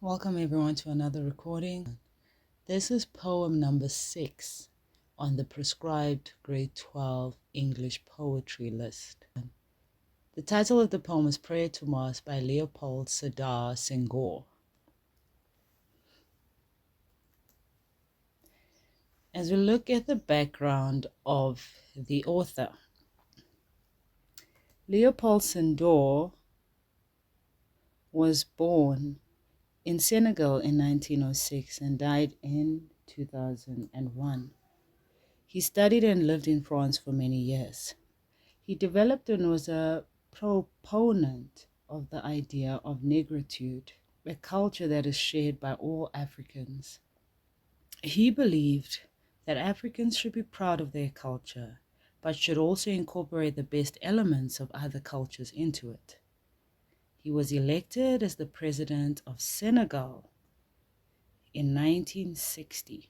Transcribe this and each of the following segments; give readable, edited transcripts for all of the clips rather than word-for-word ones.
Welcome everyone to another recording. This is poem number 6 on the prescribed grade 12 English poetry list. The title of the poem is Prayer to Mars by Leopold Sedar Senghor. As we look at the background of the author, Leopold Sedar was born in Senegal in 1906 and died in 2001. He studied and lived in France for many years. He developed and was a proponent of the idea of negritude, a culture that is shared by all Africans. He believed that Africans should be proud of their culture, but should also incorporate the best elements of other cultures into it. He was elected as the president of Senegal in 1960.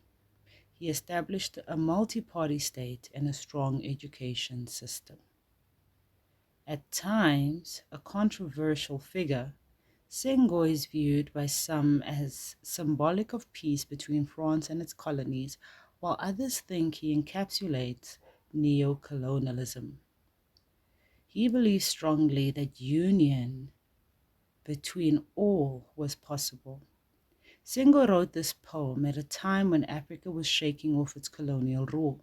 He established a multi-party state and a strong education system. At times a controversial figure, Senghor is viewed by some as symbolic of peace between France and its colonies, while others think he encapsulates neo-colonialism. He believes strongly that union between all was possible. Senghor wrote this poem at a time when Africa was shaking off its colonial rule.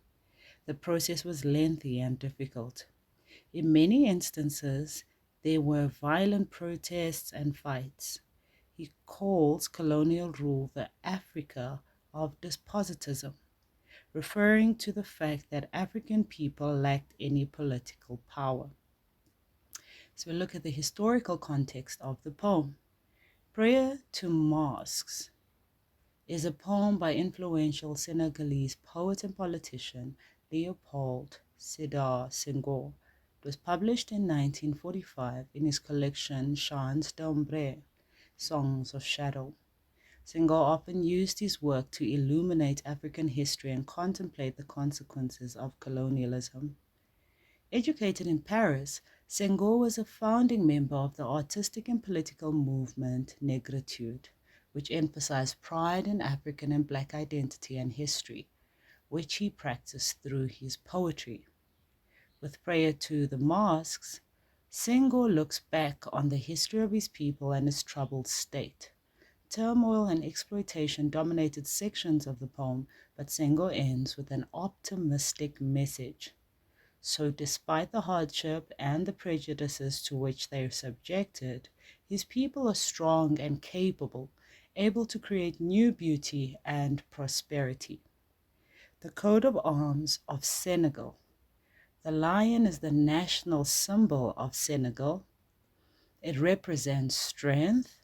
The process was lengthy and difficult. In many instances, there were violent protests and fights. He calls colonial rule the Africa of despotism, referring to the fact that African people lacked any political power. So we look at the historical context of the poem. Prayer to Mosques is a poem by influential Senegalese poet and politician Leopold Sedar Senghor. It was published in 1945 in his collection Chants d'Ombre, Songs of Shadow. Senghor often used his work to illuminate African history and contemplate the consequences of colonialism. Educated in Paris, Senghor was a founding member of the artistic and political movement Negritude, which emphasized pride in African and Black identity and history, which he practiced through his poetry. With Prayer to the Mosques, Senghor looks back on the history of his people and its troubled state. Turmoil and exploitation dominated sections of the poem, but Senghor ends with an optimistic message. So despite the hardship and the prejudices to which they are subjected, his people are strong and capable, able to create new beauty and prosperity. The coat of arms of Senegal. The lion is the national symbol of Senegal. It represents strength.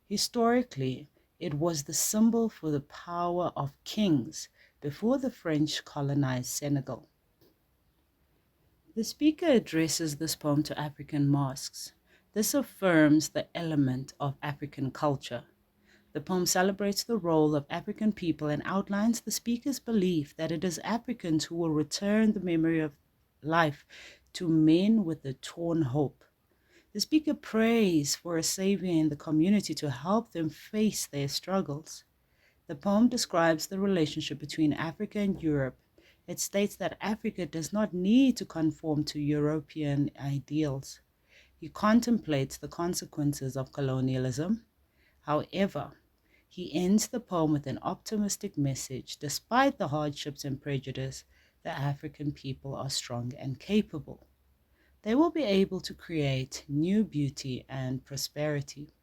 Historically, it was the symbol for the power of kings before the French colonized Senegal. The speaker addresses this poem to African mosques. This affirms the element of African culture. The poem celebrates the role of African people and outlines the speaker's belief that it is Africans who will return the memory of life to men with a torn hope. The speaker prays for a savior in the community to help them face their struggles. The poem describes the relationship between Africa and Europe. It states that Africa does not need to conform to European ideals. He contemplates the consequences of colonialism. However, he ends the poem with an optimistic message. Despite the hardships and prejudice, the African people are strong and capable. They will be able to create new beauty and prosperity.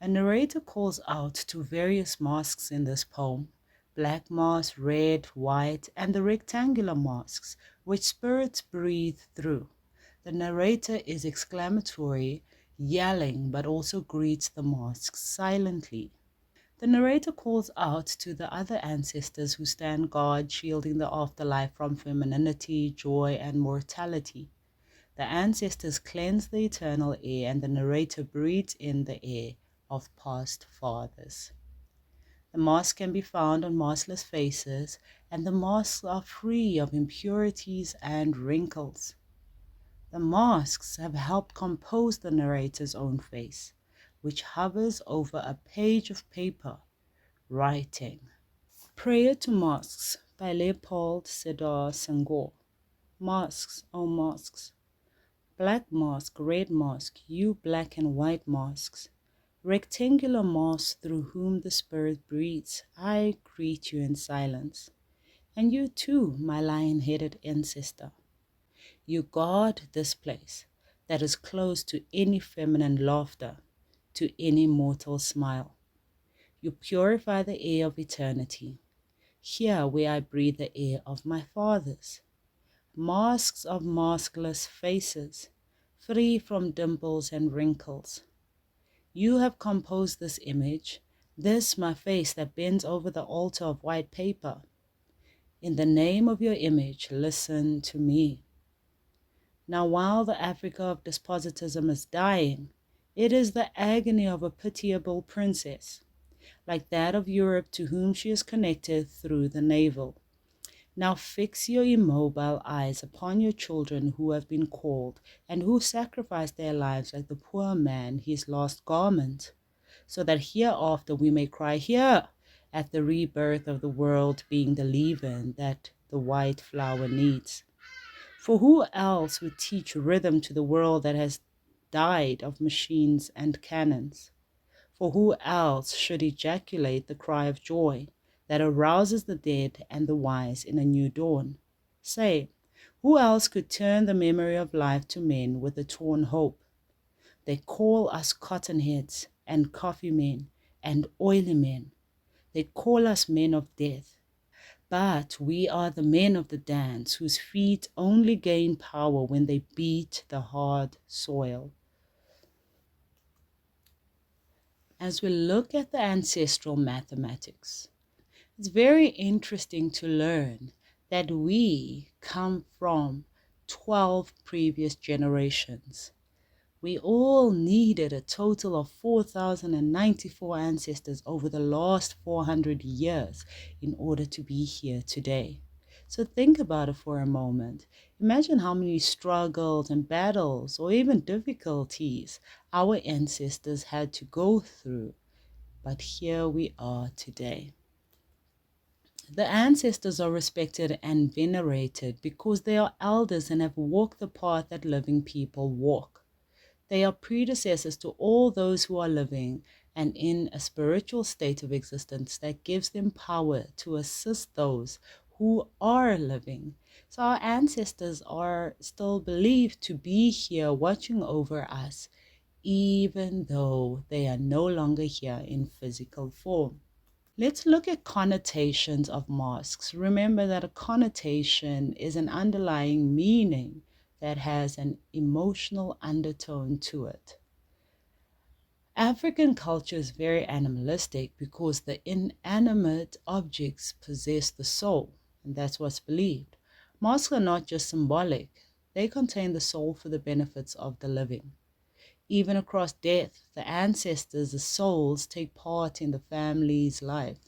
A narrator calls out to various mosques in this poem: black mosque, red, white, and the rectangular mosques, which spirits breathe through. The narrator is exclamatory, yelling, but also greets the mosques silently. The narrator calls out to the other ancestors who stand guard, shielding the afterlife from femininity, joy, and mortality. The ancestors cleanse the eternal air, and the narrator breathes in the air of past fathers. The masks can be found on maskless faces, and the masks are free of impurities and wrinkles. The masks have helped compose the narrator's own face. which hovers over a page of paper, writing. Prayer to Mosques by Leopold Sedar Senghor. Mosques, oh mosques, black mosque, red mosque, you black and white mosques, rectangular mosques through whom the Spirit breathes, I greet you in silence. And you too, my lion-headed ancestor. You guard this place that is close to any feminine laughter, to any mortal smile. You purify the air of eternity, here where I breathe the air of my fathers. Masks of maskless faces, free from dimples and wrinkles. You have composed this image, this my face that bends over the altar of white paper. In the name of your image, listen to me. Now while the Africa of despotism is dying, it is the agony of a pitiable princess, like that of Europe to whom she is connected through the navel. Now fix your immobile eyes upon your children who have been called and who sacrificed their lives like the poor man his last garment, so that hereafter we may cry here at the rebirth of the world being the leaven that the white flower needs. For who else would teach rhythm to the world that has died of machines and cannons? For who else should ejaculate the cry of joy that arouses the dead and the wise in a new dawn? Say, who else could turn the memory of life to men with a torn hope? They call us cottonheads and coffee men and oily men. They call us men of death. But we are the men of the dance whose feet only gain power when they beat the hard soil. As we look at the ancestral mathematics, it's very interesting to learn that we come from 12 previous generations. We all needed a total of 4,094 ancestors over the last 400 years in order to be here today. So think about it for a moment. Imagine how many struggles and battles or even difficulties our ancestors had to go through. But here we are today. The ancestors are respected and venerated because they are elders and have walked the path that living people walk. They are predecessors to all those who are living and in a spiritual state of existence that gives them power to assist those who are living. So our ancestors are still believed to be here watching over us, even though they are no longer here in physical form. Let's look at connotations of masks. Remember that a connotation is an underlying meaning that has an emotional undertone to it. African culture is very animalistic because the inanimate objects possess the soul, and that's what's believed. Masks are not just symbolic, they contain the soul for the benefits of the living. Even across death, the ancestors, the souls, take part in the family's life.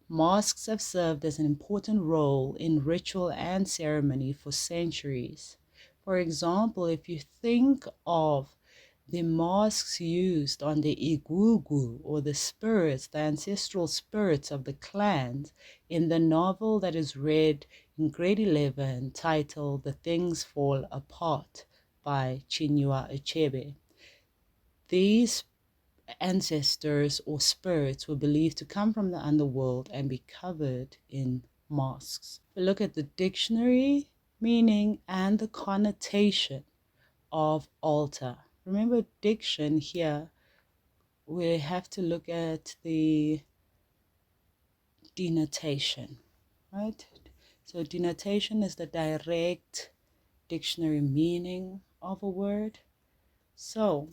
Masks have served as an important role in ritual and ceremony for centuries. For example, if you think of the masks used on the igugu, or the spirits, the ancestral spirits of the clans, in the novel that is read in grade 11 titled The Things Fall Apart by Chinua Achebe. These ancestors or spirits were believed to come from the underworld and be covered in masks. We look at the dictionary meaning and the connotation of altar. Remember, diction here, we have to look at the denotation, right? So denotation is the direct dictionary meaning of a word. So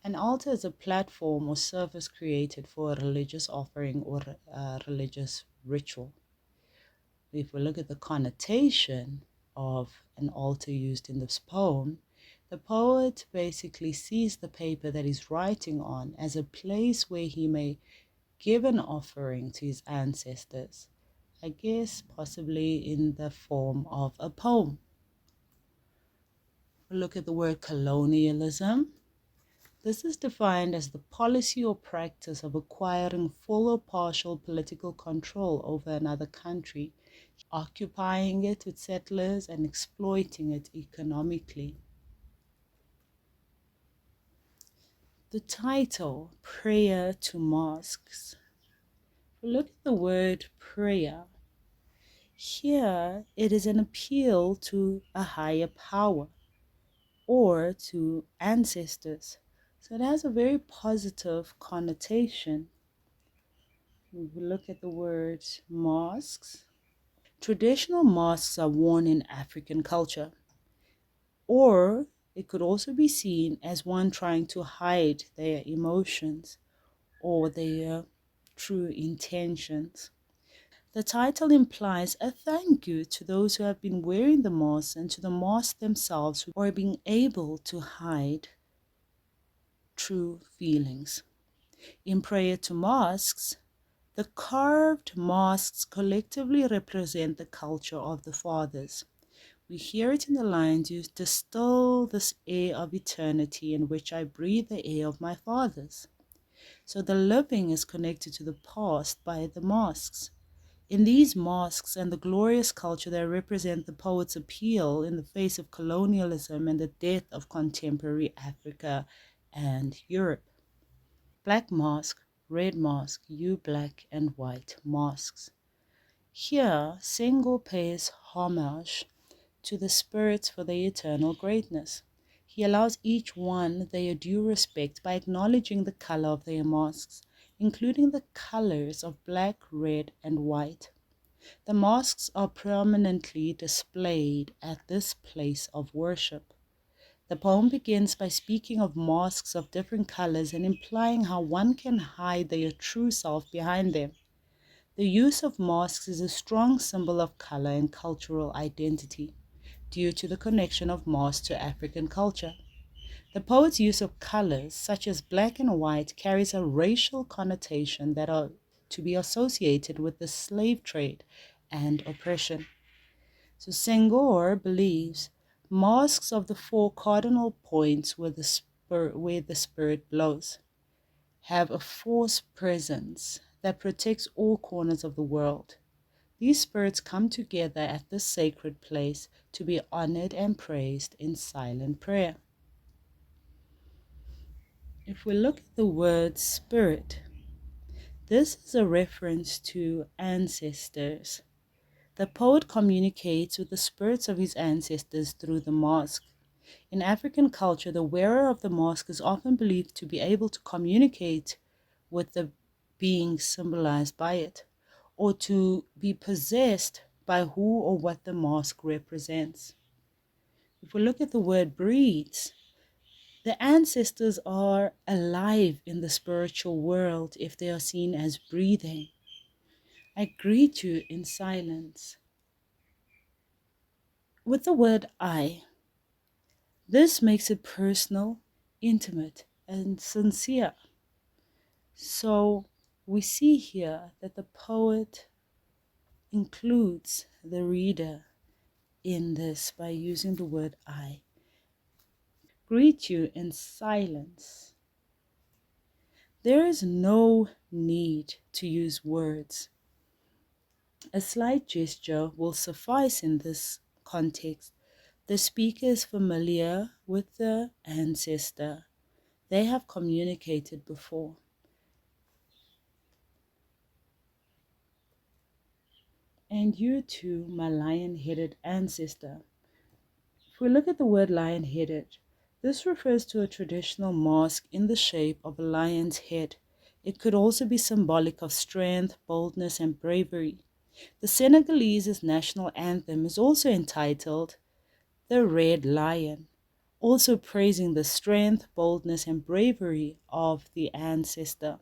an altar is a platform or surface created for a religious offering or a religious ritual. If we look at the connotation of an altar used in this poem, the poet basically sees the paper that he's writing on as a place where he may give an offering to his ancestors, I guess possibly in the form of a poem. We look at the word colonialism. This is defined as the policy or practice of acquiring full or partial political control over another country, occupying it with settlers and exploiting it economically. The title, Prayer to Mosques. If we look at the word prayer, here it is an appeal to a higher power or to ancestors. So it has a very positive connotation. If we look at the word mosques, traditional masks are worn in African culture, or it could also be seen as one trying to hide their emotions or their true intentions. The title implies a thank you to those who have been wearing the mask and to the mask themselves who are being able to hide true feelings. In prayer to masks, the carved masks collectively represent the culture of the fathers. We hear it in the lines, "You distill this air of eternity in which I breathe the air of my fathers." So the living is connected to the past by the masks. In these masks and the glorious culture, they represent the poet's appeal in the face of colonialism and the death of contemporary Africa and Europe. Black mask, red mask, you black and white masks. Here, Senghor pays homage to the spirits for their eternal greatness. He allows each one their due respect by acknowledging the color of their masks, including the colors of black, red, and white. The masks are prominently displayed at this place of worship. The poem begins by speaking of masks of different colors and implying how one can hide their true self behind them. The use of masks is a strong symbol of color and cultural identity, due to the connection of masks to African culture. The poet's use of colors, such as black and white, carries a racial connotation that are to be associated with the slave trade and oppression. So Senghor believes masks of the four cardinal points where the spirit blows have a force presence that protects all corners of the world. These spirits come together at this sacred place to be honored and praised in silent prayer. If we look at the word spirit, this is a reference to ancestors. The poet communicates with the spirits of his ancestors through the mask. In African culture, the wearer of the mask is often believed to be able to communicate with the being symbolized by it, or to be possessed by who or what the mask represents. If we look at the word breeds, the ancestors are alive in the spiritual world if they are seen as breathing. I greet you in silence. With the word I, this makes it personal, intimate, and sincere. So we see here that the poet includes the reader in this by using the word I. Greet you in silence. There is no need to use words. A slight gesture will suffice in this context. The speaker is familiar with the ancestor. They have communicated before. And you too, my lion-headed ancestor. If we look at the word lion-headed, this refers to a traditional mask in the shape of a lion's head. It could also be symbolic of strength, boldness, and bravery. The Senegalese national anthem is also entitled The Red Lion, also praising the strength, boldness, and bravery of the ancestor.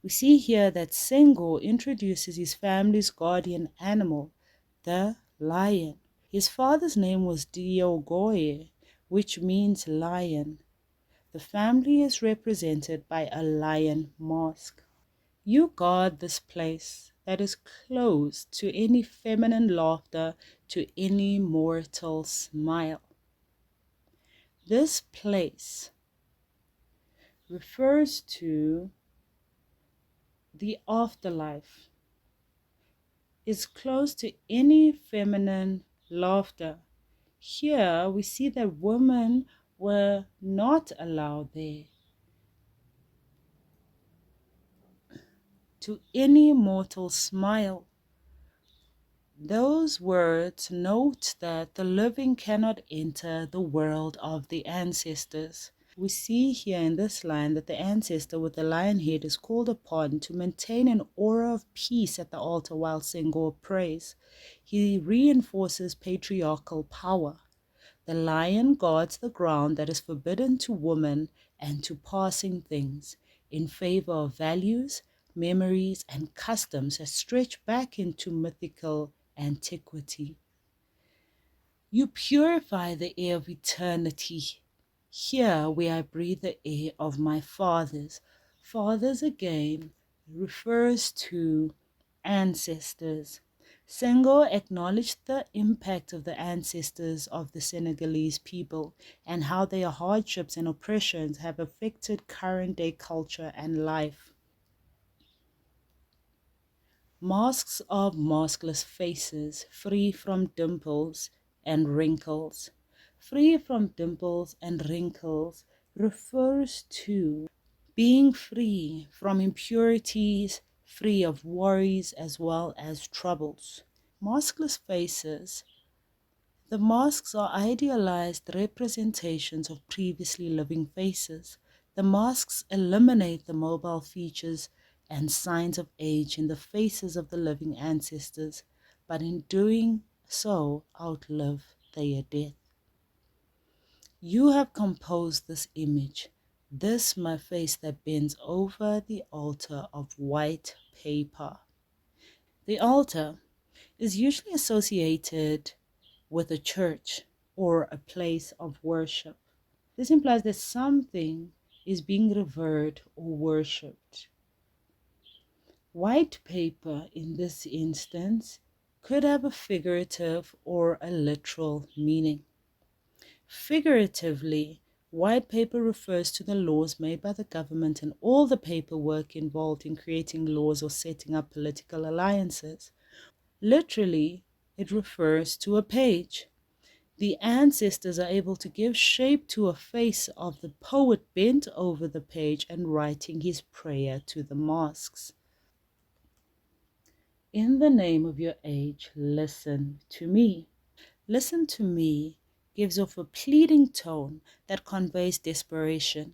We see here that Senghor introduces his family's guardian animal, the lion. His father's name was Diogoye, which means lion. The family is represented by a lion mask. You guard this place that is closed to any feminine laughter, to any mortal smile. This place refers to the afterlife, is close to any feminine laughter. Here we see that women were not allowed there. To any mortal smile. Those words note that the living cannot enter the world of the ancestors. We see here in this line that the ancestor with the lion head is called upon to maintain an aura of peace at the altar while Senghor prays. He reinforces patriarchal power. The lion guards the ground that is forbidden to women and to passing things in favor of values, memories, and customs that stretch back into mythical antiquity. You purify the air of eternity. Here where I breathe the air of my fathers. Fathers again refers to ancestors. Senghor acknowledged the impact of the ancestors of the Senegalese people and how their hardships and oppressions have affected current day culture and life. Masks of maskless faces, free from dimples and wrinkles. Free from dimples and wrinkles refers to being free from impurities, free of worries as well as troubles. Maskless faces. The masks are idealized representations of previously living faces. The masks eliminate the mobile features and signs of age in the faces of the living ancestors, but in doing so outlive their death. You have composed this image, this my face that bends over the altar of white paper. The altar is usually associated with a church or a place of worship. This implies that something is being revered or worshipped. White paper in this instance could have a figurative or a literal meaning. Figuratively, white paper refers to the laws made by the government and all the paperwork involved in creating laws or setting up political alliances. Literally, it refers to a page. The ancestors are able to give shape to a face of the poet bent over the page and writing his prayer to the masks. In the name of your age, listen to me. Listen to me gives off a pleading tone that conveys desperation.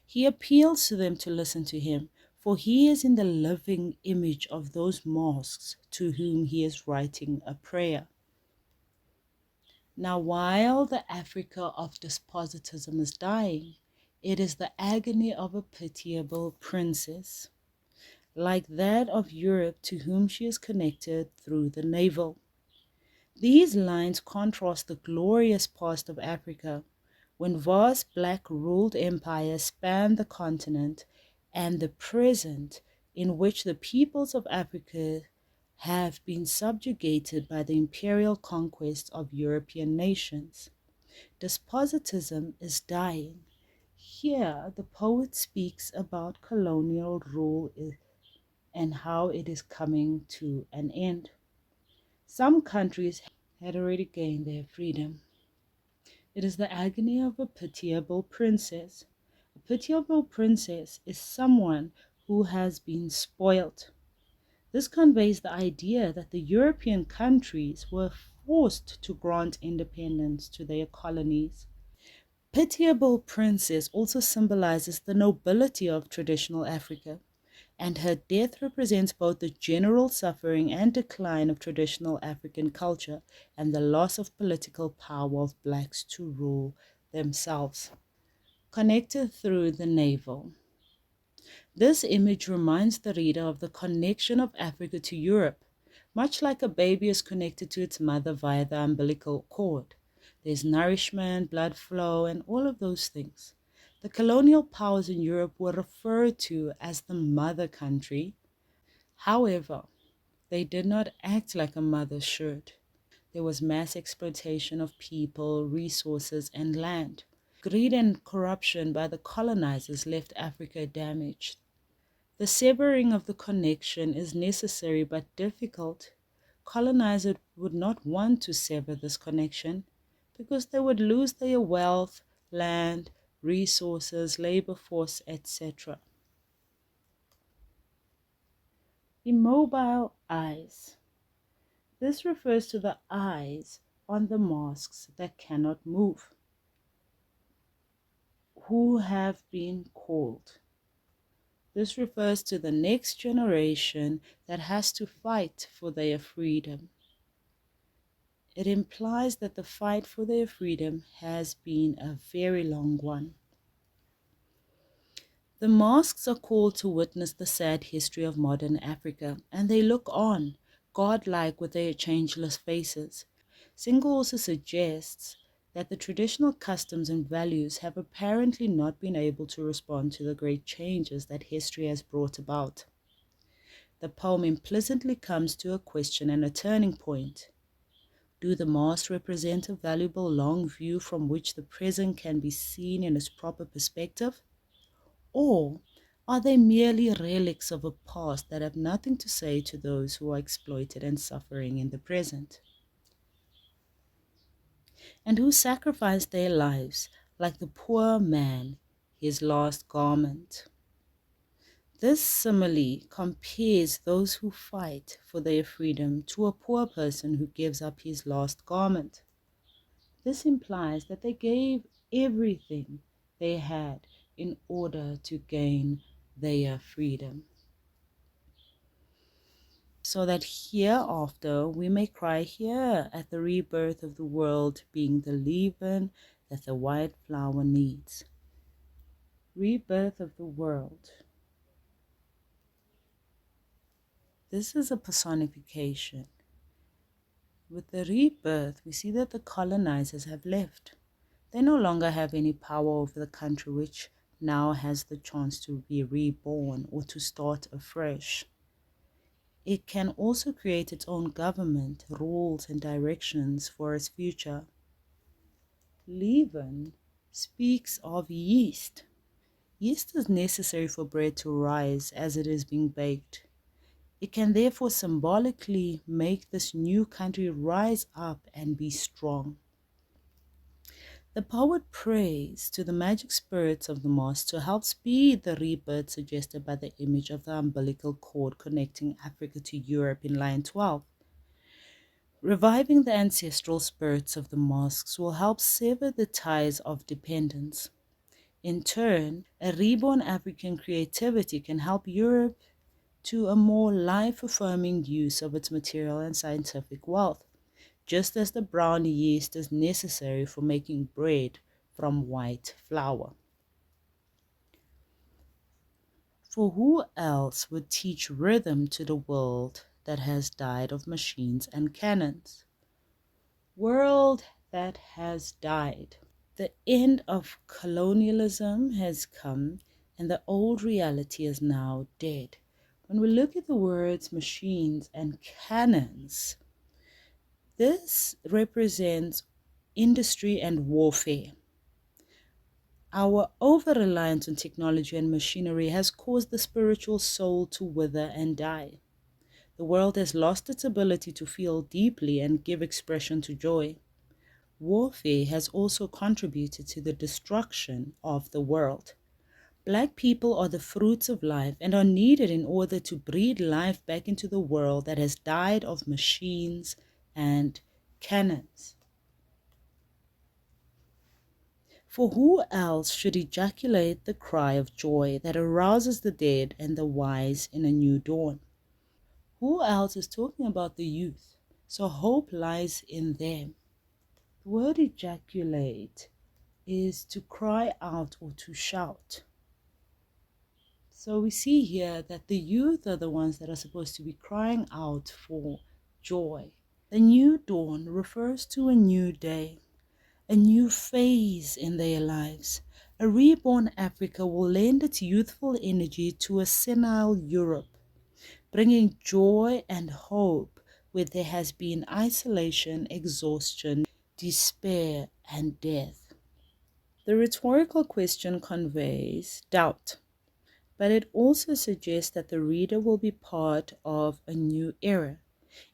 He appeals to them to listen to him, for he is in the living image of those masks to whom he is writing a prayer. Now, while the Africa of despotism is dying, it is the agony of a pitiable princess, like that of Europe to whom she is connected through the navel. These lines contrast the glorious past of Africa, when vast black ruled empires spanned the continent, and the present, in which the peoples of Africa have been subjugated by the imperial conquest of European nations. Despotism is dying. Here, the poet speaks about colonial rule and how it is coming to an end. Some countries had already gained their freedom. It is the agony of a pitiable princess. A pitiable princess is someone who has been spoilt. This conveys the idea that the European countries were forced to grant independence to their colonies. Pitiable princess also symbolizes the nobility of traditional Africa, and her death represents both the general suffering and decline of traditional African culture and the loss of political power of blacks to rule themselves. Connected through the navel. This image reminds the reader of the connection of Africa to Europe, much like a baby is connected to its mother via the umbilical cord. There's nourishment, blood flow, and all of those things. The colonial powers in Europe were referred to as the mother country. However, they did not act like a mother should. There was mass exploitation of people, resources, and land. Greed and corruption by the colonizers left Africa damaged. The severing of the connection is necessary but difficult. Colonizers would not want to sever this connection because they would lose their wealth, land, resources, labor force, etc. Immobile eyes. This refers to the eyes on the masks that cannot move, who have been called. This refers to the next generation that has to fight for their freedom. It implies that the fight for their freedom has been a very long one. The masks are called to witness the sad history of modern Africa, and they look on, godlike with their changeless faces. Senghor also suggests that the traditional customs and values have apparently not been able to respond to the great changes that history has brought about. The poem implicitly comes to a question and a turning point. Do the masks represent a valuable long view from which the present can be seen in its proper perspective? Or are they merely relics of a past that have nothing to say to those who are exploited and suffering in the present? And who sacrificed their lives, like the poor man, his last garment? This simile compares those who fight for their freedom to a poor person who gives up his last garment. This implies that they gave everything they had in order to gain their freedom, so that hereafter we may cry here at the rebirth of the world being the leaven that the white flower needs. Rebirth of the world. This is a personification. With the rebirth, we see that the colonizers have left. They no longer have any power over the country, which now has the chance to be reborn or to start afresh. It can also create its own government, rules, and directions for its future. Leaven speaks of yeast. Yeast is necessary for bread to rise as it is being baked. It can therefore symbolically make this new country rise up and be strong. The poet prays to the magic spirits of the moss to help speed the rebirth suggested by the image of the umbilical cord connecting Africa to Europe in line 12. Reviving the ancestral spirits of the mosques will help sever the ties of dependence. In turn, a reborn African creativity can help Europe to a more life-affirming use of its material and scientific wealth, just as the brown yeast is necessary for making bread from white flour. For who else would teach rhythm to the world that has died of machines and cannons? World that has died. The end of colonialism has come, and the old reality is now dead. When we look at the words machines and cannons, this represents industry and warfare. Our over-reliance on technology and machinery has caused the spiritual soul to wither and die. The world has lost its ability to feel deeply and give expression to joy. Warfare has also contributed to the destruction of the world. Black people are the fruits of life and are needed in order to breathe life back into the world that has died of machines and cannons. For who else should ejaculate the cry of joy that arouses the dead and the wise in a new dawn? Who else is talking about the youth? So hope lies in them. The word ejaculate is to cry out or to shout. So we see here that the youth are the ones that are supposed to be crying out for joy. The new dawn refers to a new day, a new phase in their lives. A reborn Africa will lend its youthful energy to a senile Europe, bringing joy and hope where there has been isolation, exhaustion, despair, and death. The rhetorical question conveys doubt, but it also suggests that the reader will be part of a new era.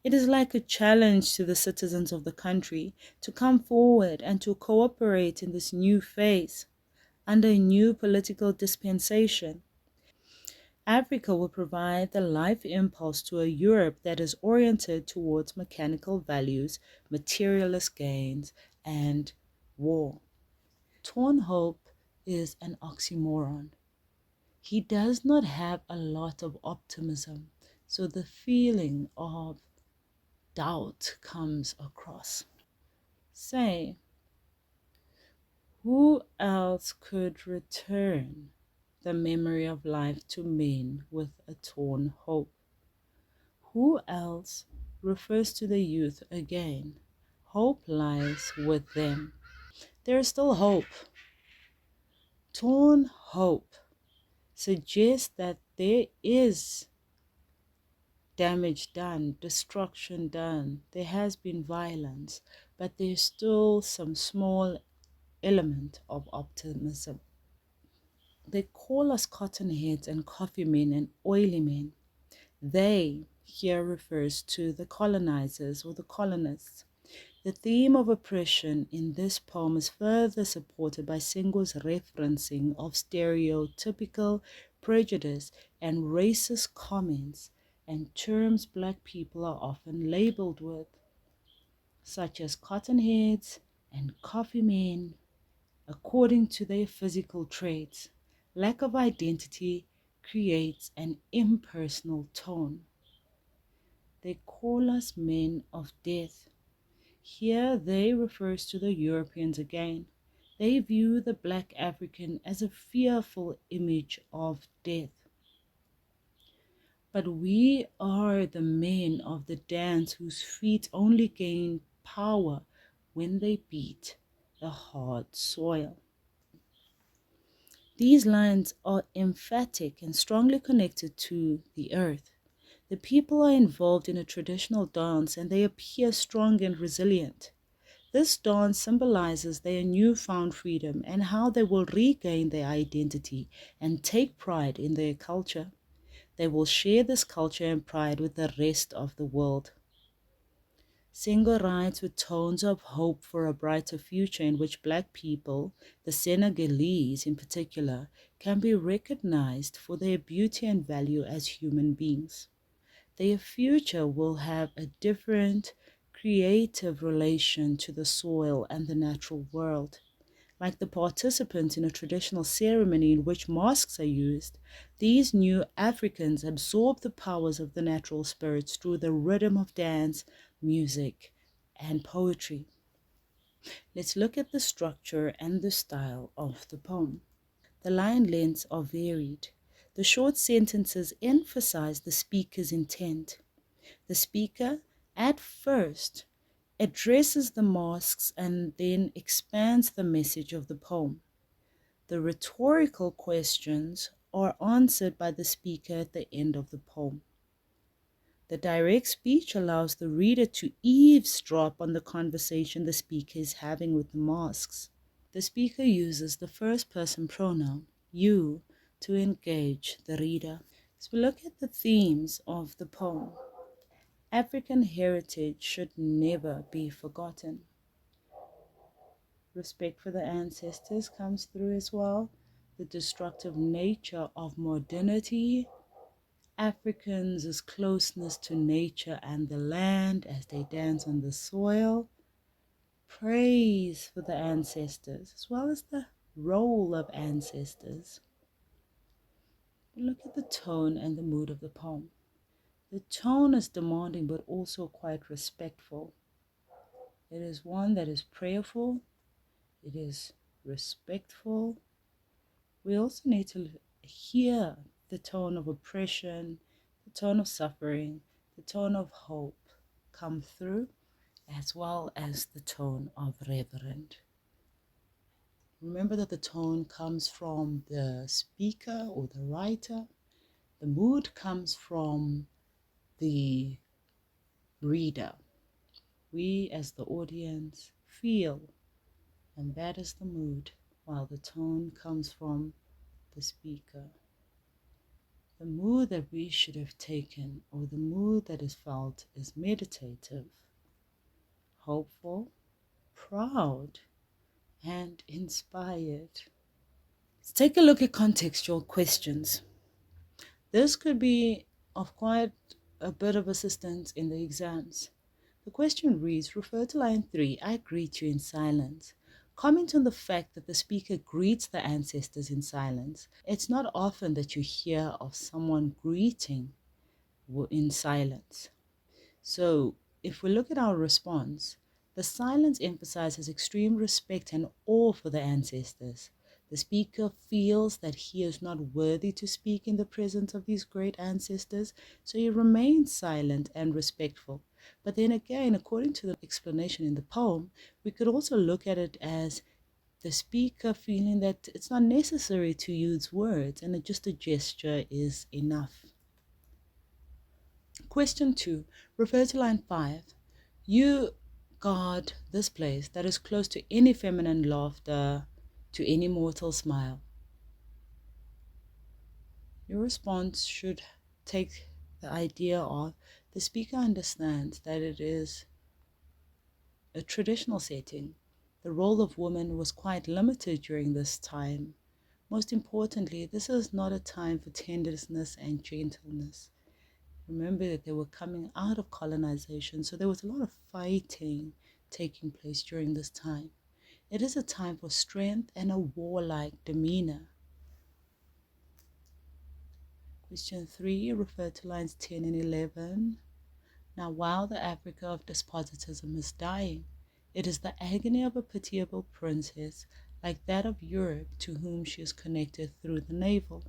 It is like a challenge to the citizens of the country to come forward and to cooperate in this new phase under a new political dispensation. Africa will provide the life impulse to a Europe that is oriented towards mechanical values, materialist gains, and war. Torn hope is an oxymoron. He does not have a lot of optimism, so the feeling of doubt comes across. Say, who else could return the memory of life to men with a torn hope? Who else refers to the youth again? Hope lies with them. There is still hope. Torn hope suggests that there is damage done, destruction done. There has been violence, but there's still some small element of optimism. They call us cottonheads and coffee men and oily men. They here refers to the colonizers or the colonists. The theme of oppression in this poem is further supported by Senghor's referencing of stereotypical prejudice and racist comments and terms black people are often labeled with, such as cottonheads and coffee men, according to their physical traits. Lack of identity creates an impersonal tone. They call us men of death. Here they refers to the Europeans again. They view the black African as a fearful image of death. But we are the men of the dance whose feet only gain power when they beat the hard soil. These lines are emphatic and strongly connected to the earth. The people are involved in a traditional dance and they appear strong and resilient. This dance symbolizes their newfound freedom and how they will regain their identity and take pride in their culture. They will share this culture and pride with the rest of the world. Senghor writes with tones of hope for a brighter future in which black people, the Senegalese in particular, can be recognized for their beauty and value as human beings. Their future will have a different, creative relation to the soil and the natural world. Like the participants in a traditional ceremony in which masks are used, these new Africans absorb the powers of the natural spirits through the rhythm of dance, music, and poetry. Let's look at the structure and the style of the poem. The line lengths are varied. The short sentences emphasize the speaker's intent. The speaker, at first, addresses the masks and then expands the message of the poem. The rhetorical questions are answered by the speaker at the end of the poem. The direct speech allows the reader to eavesdrop on the conversation the speaker is having with the masks. The speaker uses the first person pronoun, you, to engage the reader. So we look at the themes of the poem. African heritage should never be forgotten. Respect for the ancestors comes through as well. The destructive nature of modernity. Africans' closeness to nature and the land as they dance on the soil. Praise for the ancestors as well as the role of ancestors. Look at the tone and the mood of the poem. The tone is demanding but also quite respectful. It is one that is prayerful. It is respectful. We also need to hear the tone of oppression, the tone of suffering, the tone of hope come through, as well as the tone of reverend. Remember that the tone comes from the speaker or the writer. The mood comes from the reader. We as the audience feel, and that is the mood. while the tone comes from the speaker. The mood that we should have taken, or the mood that is felt, is meditative, hopeful, proud, and inspired. Let's take a look at contextual questions. This could be of quite a bit of assistance in the exams. The question reads, refer to line 3, I greet you in silence. Comment on the fact that the speaker greets the ancestors in silence. It's not often that you hear of someone greeting in silence. So if we look at our response, the silence emphasizes extreme respect and awe for the ancestors. The speaker feels that he is not worthy to speak in the presence of these great ancestors, so he remains silent and respectful. But then again, according to the explanation in the poem, we could also look at it as the speaker feeling that it's not necessary to use words and just a gesture is enough. Question 2. Refer to line 5. You guard this place that is close to any feminine laughter, to any mortal smile. Your response should take the idea of the speaker understands that it is a traditional setting. The role of woman was quite limited during this time. Most importantly, this is not a time for tenderness and gentleness. Remember that they were coming out of colonization, so there was a lot of fighting taking place during this time. It is a time for strength and a warlike demeanor. Question 3, refer to lines 10 and 11. Now, while the Africa of despotism is dying, it is the agony of a pitiable princess, like that of Europe, to whom she is connected through the navel.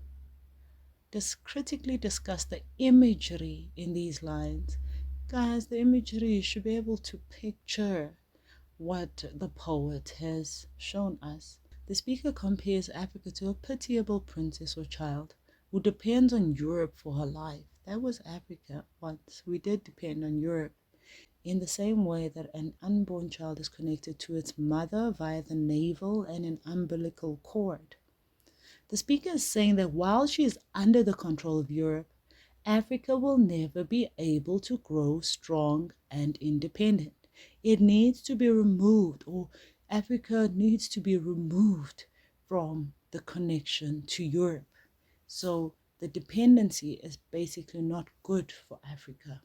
Critically discuss the imagery in these lines. Guys, the imagery should be able to picture what the poet has shown us. The speaker compares Africa to a pitiable princess or child who depends on Europe for her life. That was Africa once. We did depend on Europe. In the same way that an unborn child is connected to its mother via the navel and an umbilical cord. The speaker is saying that while she is under the control of Europe, Africa will never be able to grow strong and independent. It needs to be removed, or Africa needs to be removed from the connection to Europe. So the dependency is basically not good for Africa.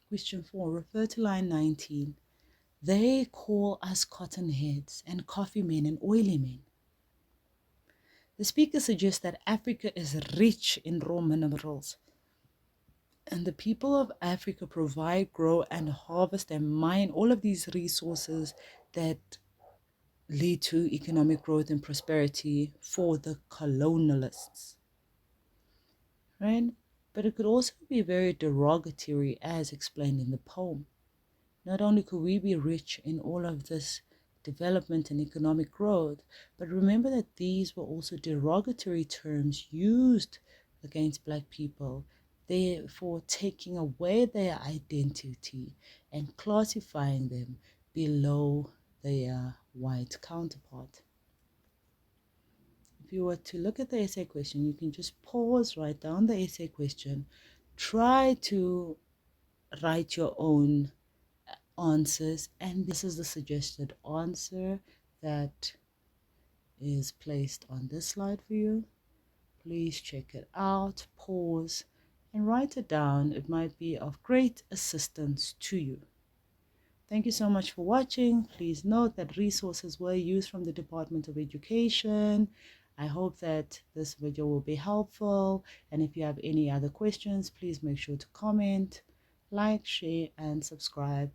Question 4, refer to line 19. They call us cotton heads and coffee men and oily men. The speaker suggests that Africa is rich in raw minerals, and the people of Africa provide, grow, and harvest and mine all of these resources that lead to economic growth and prosperity for the colonialists. Right? But it could also be very derogatory, as explained in the poem. Not only could we be rich in all of this development and economic growth, but remember that these were also derogatory terms used against Black people, therefore taking away their identity and classifying them below their white counterpart. If you were to look at the essay question, you can just pause, write down the essay question, try to write your own answers, and this is the suggested answer that is placed on this slide for you. Please check it out, pause, and write it down. It might be of great assistance to you. Thank you so much for watching. Please note that resources were used from the Department of Education. I hope that this video will be helpful, and if you have any other questions, please make sure to comment, like, share, and subscribe.